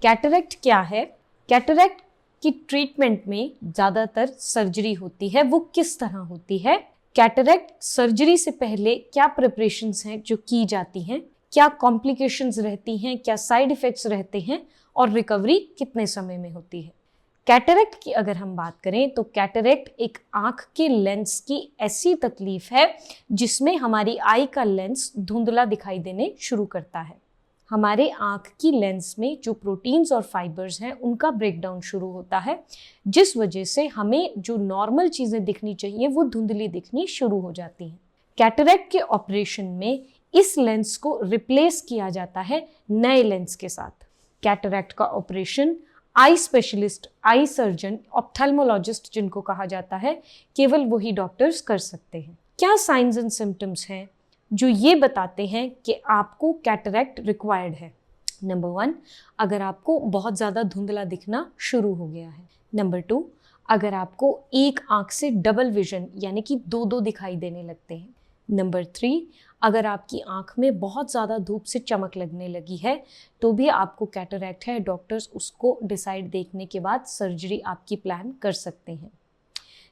Cataract क्या है? Cataract की ट्रीटमेंट में ज़्यादातर सर्जरी होती है। वो किस तरह होती है? कैटरेक्ट सर्जरी से पहले क्या प्रिपरेशंस हैं जो की जाती हैं, क्या कॉम्प्लिकेशंस रहती हैं, क्या साइड इफ़ेक्ट्स रहते हैं और रिकवरी कितने समय में होती है। कैटरेक्ट की अगर हम बात करें तो कैटरेक्ट एक आँख के लेंस की ऐसी तकलीफ है जिसमें हमारी आई का लेंस धुंधला दिखाई देने शुरू करता है। हमारे आँख की लेंस में जो प्रोटीन्स और फाइबर्स हैं उनका ब्रेकडाउन शुरू होता है, जिस वजह से हमें जो नॉर्मल चीज़ें दिखनी चाहिए वो धुंधली दिखनी शुरू हो जाती हैं। कैटरेक्ट के ऑपरेशन में इस लेंस को रिप्लेस किया जाता है नए लेंस के साथ। कैटरेक्ट का operation eye specialist, eye surgeon, ophthalmologist जिनको कहा जाता है, केवल वही डॉक्टर्स कर सकते हैं। क्या साइंस एंड सिम्टम्स हैं जो ये बताते हैं कि आपको कैटरेक्ट रिक्वायर्ड है? नंबर 1, अगर आपको बहुत ज़्यादा धुंधला दिखना शुरू हो गया है। नंबर 2, अगर आपको एक आँख से डबल विजन यानी कि दो दिखाई देने लगते हैं। नंबर 3, अगर आपकी आँख में बहुत ज़्यादा धूप से चमक लगने लगी है तो भी आपको कैटरेक्ट है। डॉक्टर्स उसको डिसाइड देखने के बाद सर्जरी आपकी प्लान कर सकते हैं।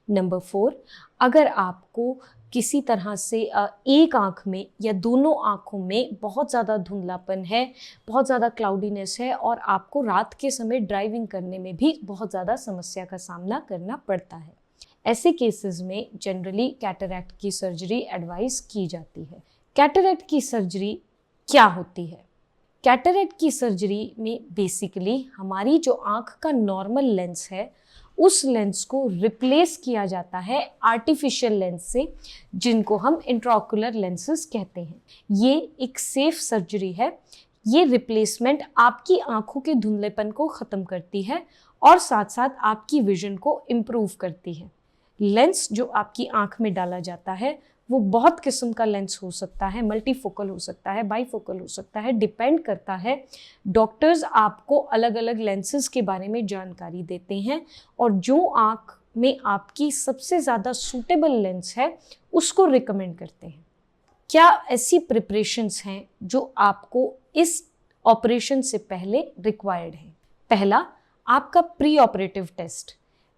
नंबर 4, अगर आपको किसी तरह से एक आँख में या दोनों आँखों में बहुत ज़्यादा धुंधलापन है, बहुत ज़्यादा क्लाउडीनेस है और आपको रात के समय ड्राइविंग करने में भी बहुत ज़्यादा समस्या का सामना करना पड़ता है, ऐसे केसेस में जनरली कैटरेक्ट की सर्जरी एडवाइस की जाती है। कैटरेक्ट की सर्जरी क्या होती है? कैटरेक्ट की सर्जरी में बेसिकली हमारी जो आँख का नॉर्मल लेंस है उस लेंस को रिप्लेस किया जाता है आर्टिफिशियल लेंस से, जिनको हम इंट्राओकुलर लेंसेज कहते हैं। ये एक सेफ सर्जरी है। ये रिप्लेसमेंट आपकी आँखों के धुंधलेपन को ख़त्म करती है और साथ साथ आपकी विजन को इम्प्रूव करती है। लेंस जो आपकी आँख में डाला जाता है वो बहुत किस्म का लेंस हो सकता है, मल्टीफोकल हो सकता है, बाईफोकल हो सकता है, डिपेंड करता है। डॉक्टर्स आपको अलग अलग लेंसेज के बारे में जानकारी देते हैं और जो आँख में आपकी सबसे ज़्यादा सूटेबल लेंस है उसको रिकमेंड करते हैं। क्या ऐसी प्रिपरेशंस हैं जो आपको इस ऑपरेशन से पहले रिक्वायर्ड है? पहला, आपका pre operative test.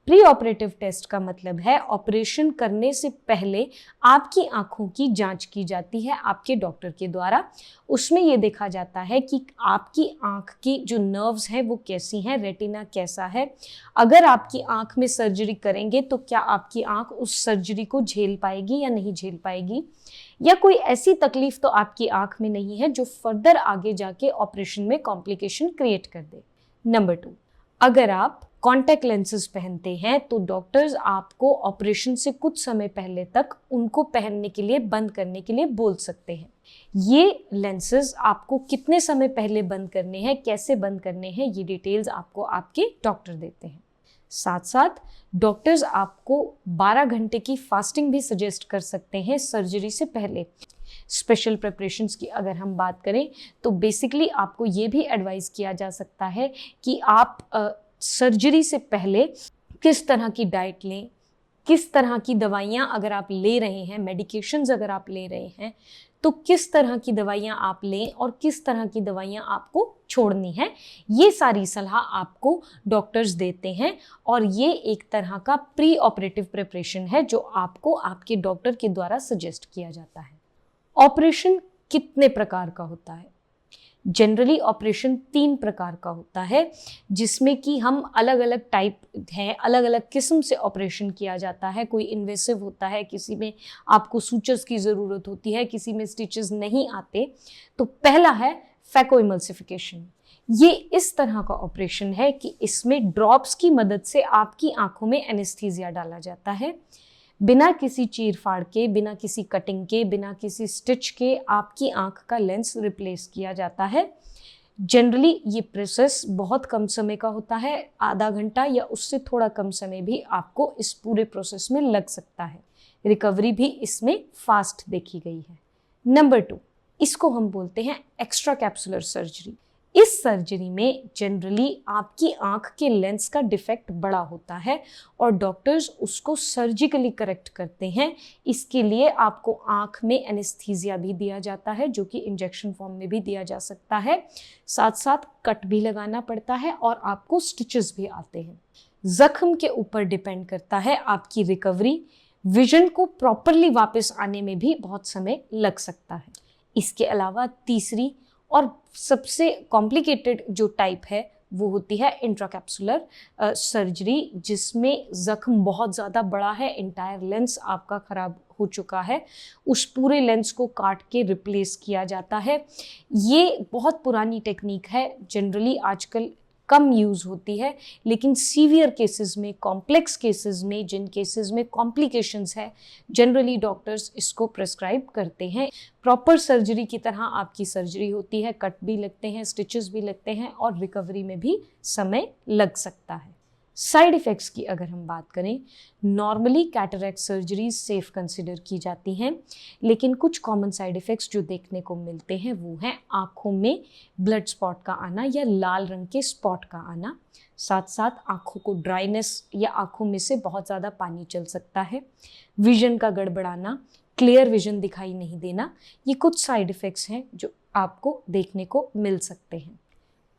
Pre operative test का मतलब है ऑपरेशन करने से पहले आपकी आँखों की जांच की जाती है आपके डॉक्टर के द्वारा। उसमें ये देखा जाता है कि आपकी आँख की जो नर्व्स हैं वो कैसी हैं, रेटिना कैसा है। अगर आपकी आँख में सर्जरी करेंगे तो क्या आपकी आँख उस सर्जरी को झेल पाएगी या नहीं झेल पाएगी, या कोई ऐसी तकलीफ तो आपकी आँख में नहीं है जो फर्दर आगे जाके ऑपरेशन में कॉम्प्लिकेशन क्रिएट कर दे। नंबर 2, अगर आप कॉन्टैक्ट लेंसेज पहनते हैं तो डॉक्टर्स आपको ऑपरेशन से कुछ समय पहले तक उनको पहनने के लिए, बंद करने के लिए बोल सकते हैं। ये लेंसेज आपको कितने समय पहले बंद करने हैं, कैसे बंद करने हैं, ये डिटेल्स आपको आपके डॉक्टर देते हैं। साथ साथ डॉक्टर्स आपको 12 घंटे की फास्टिंग भी सजेस्ट कर सकते हैं सर्जरी से पहले। स्पेशल प्रिपरेशंस की अगर हम बात करें तो बेसिकली आपको ये भी एडवाइस किया जा सकता है कि आप सर्जरी से पहले किस तरह की डाइट लें, किस तरह की दवाइयाँ अगर आप ले रहे हैं, मेडिकेशंस अगर आप ले रहे हैं तो किस तरह की दवाइयाँ आप लें और किस तरह की दवाइयाँ आपको छोड़नी है। ये सारी सलाह आपको डॉक्टर्स देते हैं और ये एक तरह का प्री ऑपरेटिव प्रिपरेशन है जो आपको आपके डॉक्टर के द्वारा सजेस्ट किया जाता है। ऑपरेशन कितने प्रकार का होता है? जनरली ऑपरेशन 3 प्रकार का होता है, जिसमें कि हम अलग अलग टाइप हैं, अलग अलग किस्म से ऑपरेशन किया जाता है। कोई इन्वेसिव होता है, किसी में आपको सूचर्स की ज़रूरत होती है, किसी में स्टिचेस नहीं आते। तो पहला है फैकोइमल्सिफिकेशन। ये इस तरह का ऑपरेशन है कि इसमें ड्रॉप्स की मदद से आपकी आँखों में एनेस्थीसिया डाला जाता है। बिना किसी चीर फाड़ के, बिना किसी कटिंग के, बिना किसी स्टिच के आपकी आँख का लेंस रिप्लेस किया जाता है। जनरली ये प्रोसेस बहुत कम समय का होता है, आधा घंटा या उससे थोड़ा कम समय भी आपको इस पूरे प्रोसेस में लग सकता है। रिकवरी भी इसमें फास्ट देखी गई है। नंबर 2, इसको हम बोलते हैं एक्स्ट्रा कैप्सुलर सर्जरी। इस सर्जरी में जनरली आपकी आंख के लेंस का डिफेक्ट बड़ा होता है और डॉक्टर्स उसको सर्जिकली करेक्ट करते हैं। इसके लिए आपको आंख में एनेस्थीसिया भी दिया जाता है, जो कि इंजेक्शन फॉर्म में भी दिया जा सकता है। साथ साथ कट भी लगाना पड़ता है और आपको स्टिचेस भी आते हैं। जख्म के ऊपर डिपेंड करता है आपकी रिकवरी। विजन को प्रॉपरली वापस आने में भी बहुत समय लग सकता है। इसके अलावा तीसरी और सबसे कॉम्प्लिकेटेड जो टाइप है वो होती है इंट्राकैप्सुलर सर्जरी, जिसमें जख्म बहुत ज़्यादा बड़ा है, इंटायर लेंस आपका ख़राब हो चुका है, उस पूरे लेंस को काट के रिप्लेस किया जाता है। ये बहुत पुरानी टेक्निक है, जनरली आजकल कम यूज़ होती है, लेकिन सीवियर केसेस में, कॉम्प्लेक्स केसेस में, जिन केसेस में कॉम्प्लिकेशंस है, जनरली डॉक्टर्स इसको प्रेस्क्राइब करते हैं। प्रॉपर सर्जरी की तरह आपकी सर्जरी होती है, कट भी लगते हैं, स्टिचेस भी लगते हैं और रिकवरी में भी समय लग सकता है। साइड इफ़ेक्ट्स की अगर हम बात करें, normally cataract surgery safe consider की जाती हैं, लेकिन कुछ कॉमन साइड इफ़ेक्ट्स जो देखने को मिलते हैं वो हैं आँखों में ब्लड स्पॉट का आना या लाल रंग के स्पॉट का आना, साथ साथ आँखों को ड्राइनेस या आँखों में से बहुत ज़्यादा पानी चल सकता है, विजन का गड़बड़ाना, क्लियर विजन दिखाई नहीं देना। ये कुछ साइड इफ़ेक्ट्स हैं जो आपको देखने को मिल सकते हैं।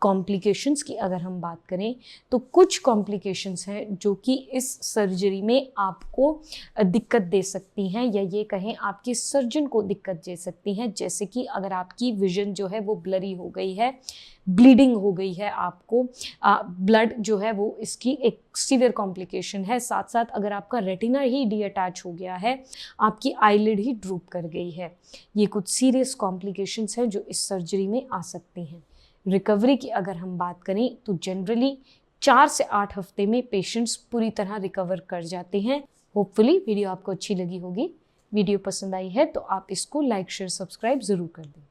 कॉम्प्लिकेशंस की अगर हम बात करें तो कुछ कॉम्प्लिकेशंस हैं जो कि इस सर्जरी में आपको दिक्कत दे सकती हैं, या ये कहें आपके सर्जन को दिक्कत दे सकती हैं। जैसे कि अगर आपकी विजन जो है वो ब्लरी हो गई है, ब्लीडिंग हो गई है, आपको ब्लड जो है वो इसकी एक सीवियर कॉम्प्लिकेशन है। साथ साथ अगर आपका रेटिना ही डीअटैच हो गया है, आपकी आईलिड ही ड्रूप कर गई है, ये कुछ सीरियस कॉम्प्लिकेशंस हैं जो इस सर्जरी में आ सकती हैं। रिकवरी की अगर हम बात करें तो जनरली 4 से 8 हफ्ते में पेशेंट्स पूरी तरह रिकवर कर जाते हैं। होपफुली वीडियो आपको अच्छी लगी होगी। वीडियो पसंद आई है तो आप इसको लाइक, शेयर, सब्सक्राइब ज़रूर कर दें।